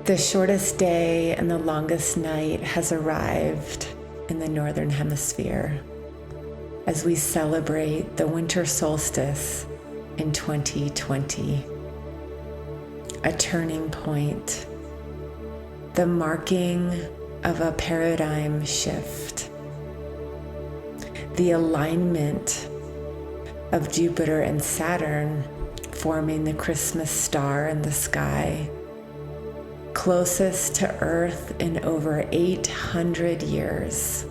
The shortest day and the longest night has arrived in the Northern Hemisphere as we celebrate the Winter Solstice in 2020. A turning point, the marking of a paradigm shift, the alignment of Jupiter and Saturn forming the Christmas star in the sky, closest to Earth in over 800 years.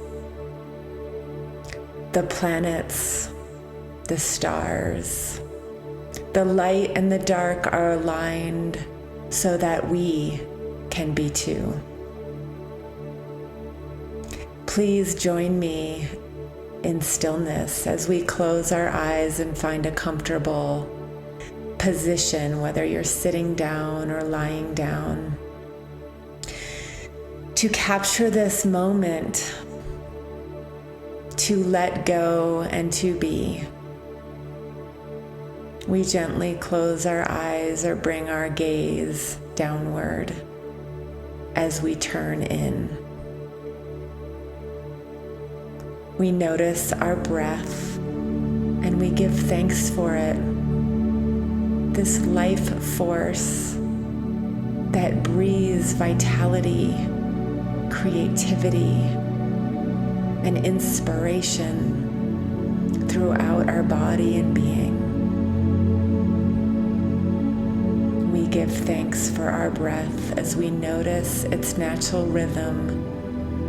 The planets, the stars, the light and the dark are aligned so that we can be too. Please join me in stillness as we close our eyes and find a comfortable position, whether you're sitting down or lying down, to capture this moment, to let go and to be. We gently close our eyes or bring our gaze downward as we turn in. We notice our breath and we give thanks for it. This life force that breathes vitality, creativity, and inspiration throughout our body and being. We give thanks for our breath as we notice its natural rhythm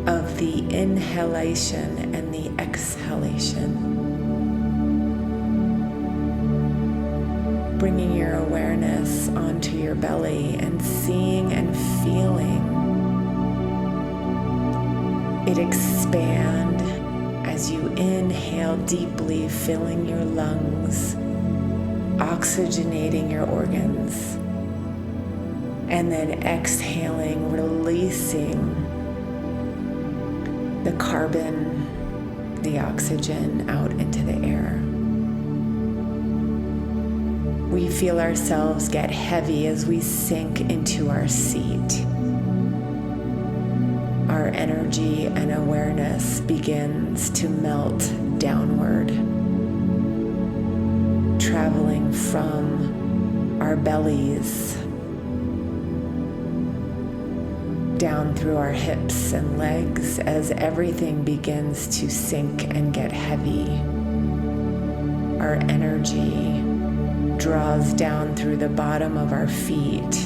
of the inhalation and the exhalation. Bringing your awareness onto your belly and seeing and feeling it expand as you inhale deeply, filling your lungs, oxygenating your organs, and then exhaling, releasing the carbon, the oxygen out into the air. We feel ourselves get heavy as we sink into our seat. Our energy and awareness begins to melt downward, traveling from our bellies down through our hips and legs as everything begins to sink and get heavy. Our energy draws down through the bottom of our feet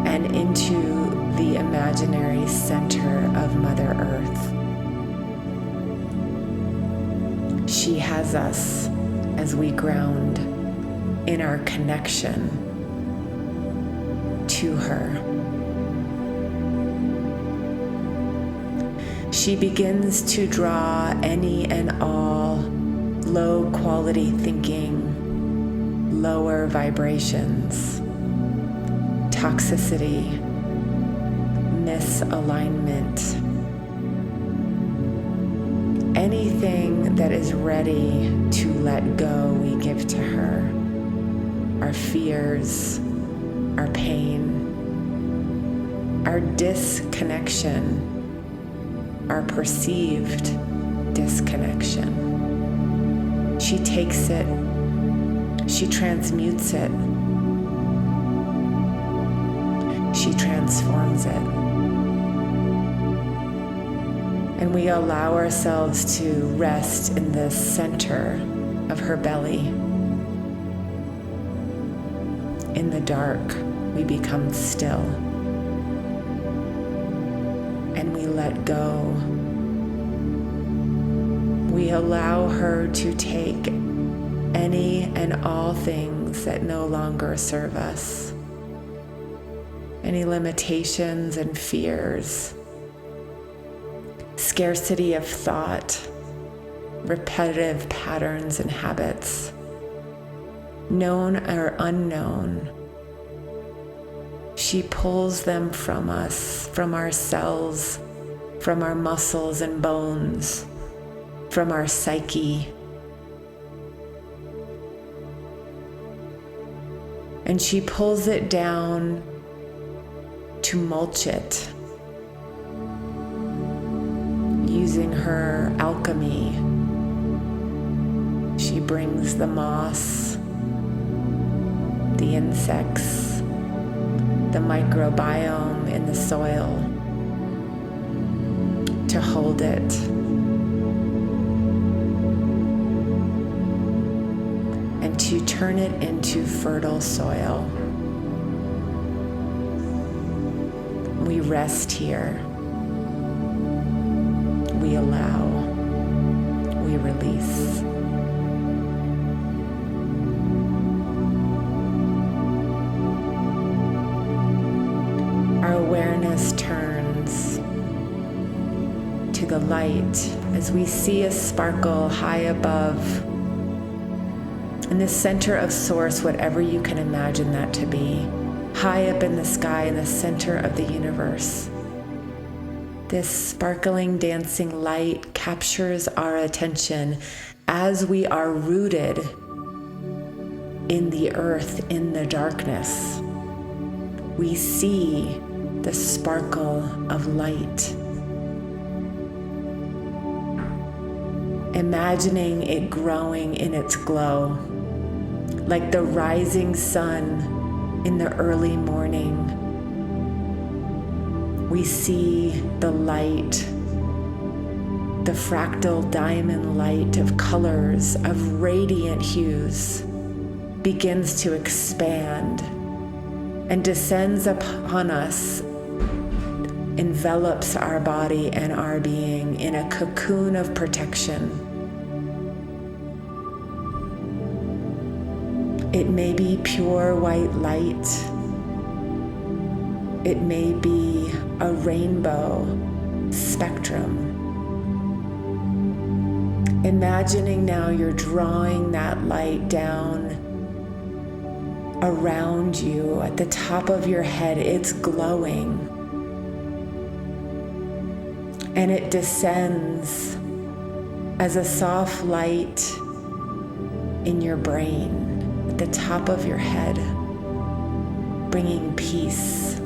and into the imaginary center of Mother Earth. She has us as we ground in our connection to her. She begins to draw any and all low quality thinking, lower vibrations, toxicity, misalignment, anything that is ready to let go, we give to her. Our fears, our pain, our disconnection, our perceived disconnection. She takes it, she transmutes it, she transforms it. And we allow ourselves to rest in the center of her belly. In the dark, we become still. And we let go. We allow her to take any and all things that no longer serve us. Any limitations and fears, scarcity of thought, repetitive patterns and habits, known or unknown. She pulls them from us, from our cells, from our muscles and bones, from our psyche. And she pulls it down to mulch it, using her alchemy. She brings the moss, the insects, the microbiome in the soil to hold it. And to turn it into fertile soil. We rest here. We allow. We release. Our awareness turns to the light as we see a sparkle high above, in the center of source, whatever you can imagine that to be, high up in the sky, in the center of the universe. This sparkling, dancing light captures our attention as we are rooted in the earth, in the darkness. We see the sparkle of light. Imagining it growing in its glow, like the rising sun in the early morning. We see the light, the fractal diamond light of colors, of radiant hues, begins to expand and descends upon us, envelops our body and our being in a cocoon of protection. It may be pure white light. It may be a rainbow spectrum. Imagining now you're drawing that light down around you at the top of your head. It's glowing. And it descends as a soft light in your brain, at the top of your head, bringing peace,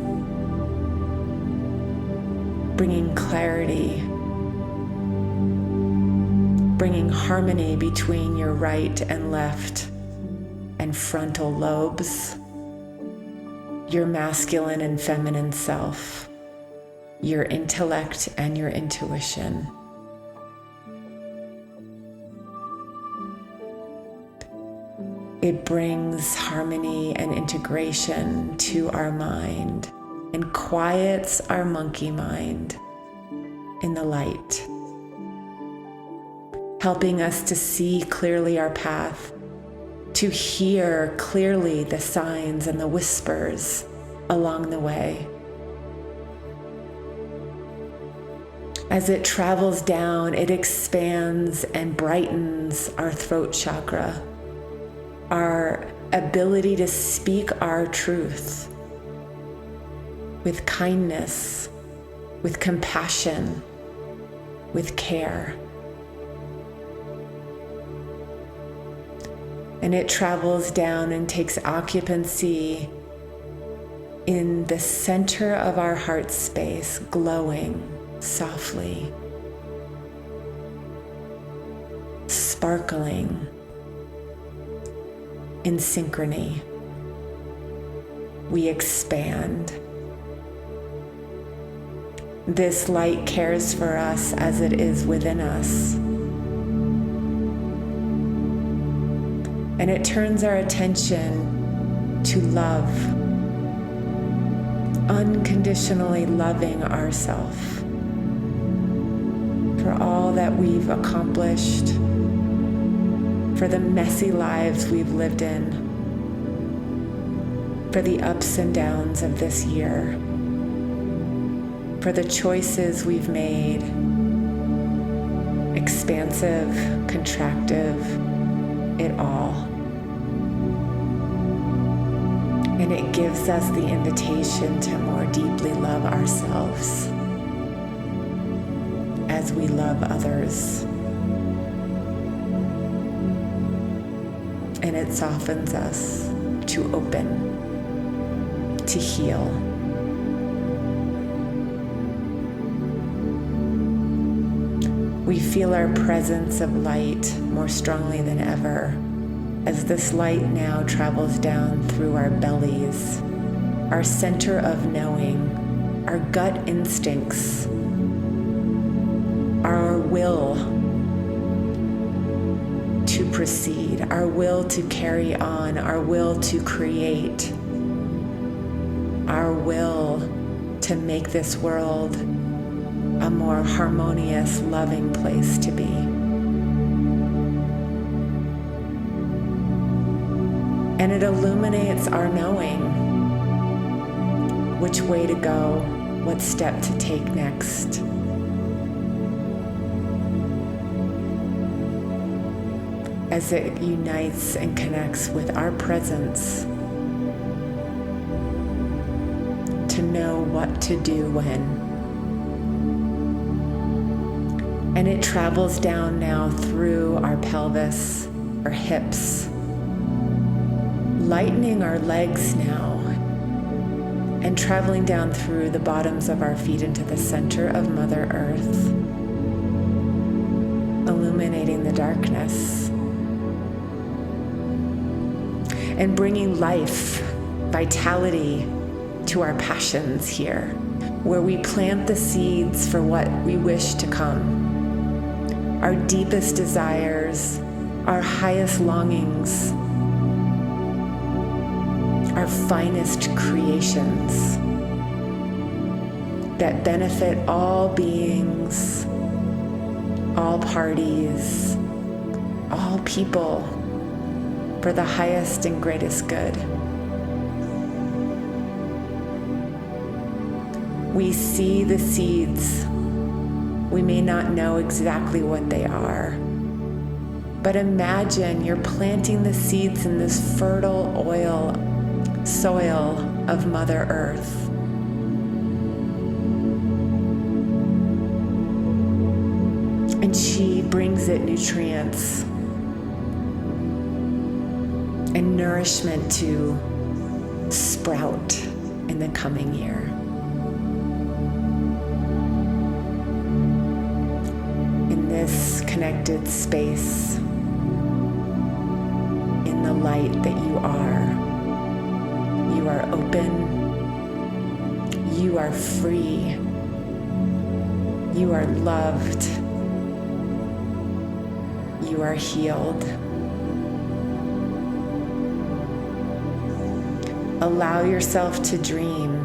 bringing clarity, bringing harmony between your right and left and frontal lobes, your masculine and feminine self, your intellect and your intuition. It brings harmony and integration to our mind and quiets our monkey mind in the light, helping us to see clearly our path, to hear clearly the signs and the whispers along the way. As it travels down, it expands and brightens our throat chakra, our ability to speak our truth with kindness, with compassion, with care. And it travels down and takes occupancy in the center of our heart space, glowing softly, sparkling in synchrony. We expand. This light cares for us as it is within us. And it turns our attention to love, unconditionally loving ourselves for all that we've accomplished, for the messy lives we've lived in, for the ups and downs of this year, for the choices we've made, expansive, contractive, it all. And it gives us the invitation to more deeply love ourselves as we love others. And it softens us to open, to heal, We feel our presence of light more strongly than ever as this light now travels down through our bellies, our center of knowing, our gut instincts, our will to proceed, our will to carry on, our will to create, our will to make this world a more harmonious, loving place to be. And it illuminates our knowing which way to go, what step to take next. As it unites and connects with our presence to know what to do when. And it travels down now through our pelvis, our hips, lightening our legs now, and traveling down through the bottoms of our feet into the center of Mother Earth, illuminating the darkness, and bringing life, vitality to our passions here, where we plant the seeds for what we wish to come. Our deepest desires, our highest longings, our finest creations that benefit all beings, all parties, all people for the highest and greatest good. We see the seeds. We may not know exactly what they are, but imagine you're planting the seeds in this fertile soil of Mother Earth. And she brings it nutrients and nourishment to sprout in the coming year. This connected space, in the light that you are open, you are free, you are loved, you are healed. Allow yourself to dream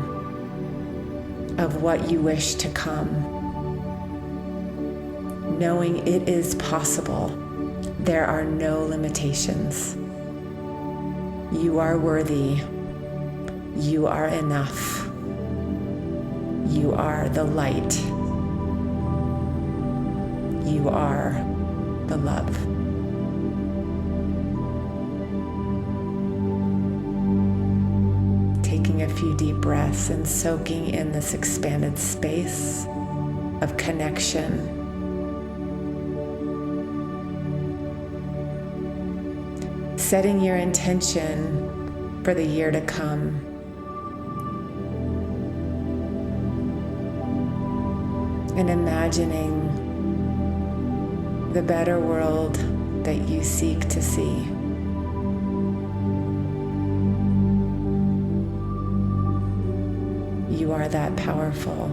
of what you wish to come, knowing it is possible. There are no limitations. You are worthy. You are enough. You are the light. You are the love. Taking a few deep breaths and soaking in this expanded space of connection. Setting your intention for the year to come. And imagining the better world that you seek to see. You are that powerful.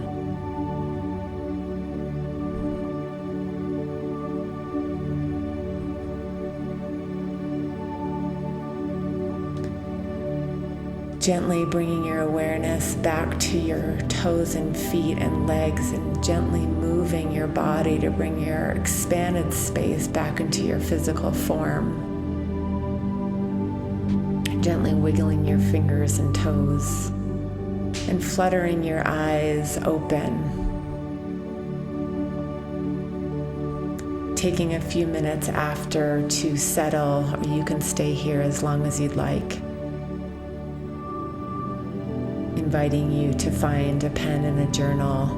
Gently bringing your awareness back to your toes and feet and legs, and gently moving your body to bring your expanded space back into your physical form. Gently wiggling your fingers and toes and fluttering your eyes open. Taking a few minutes after to settle, or you can stay here as long as you'd like. Inviting you to find a pen and a journal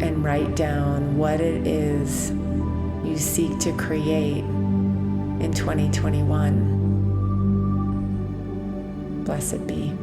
and write down what it is you seek to create in 2021. Blessed be.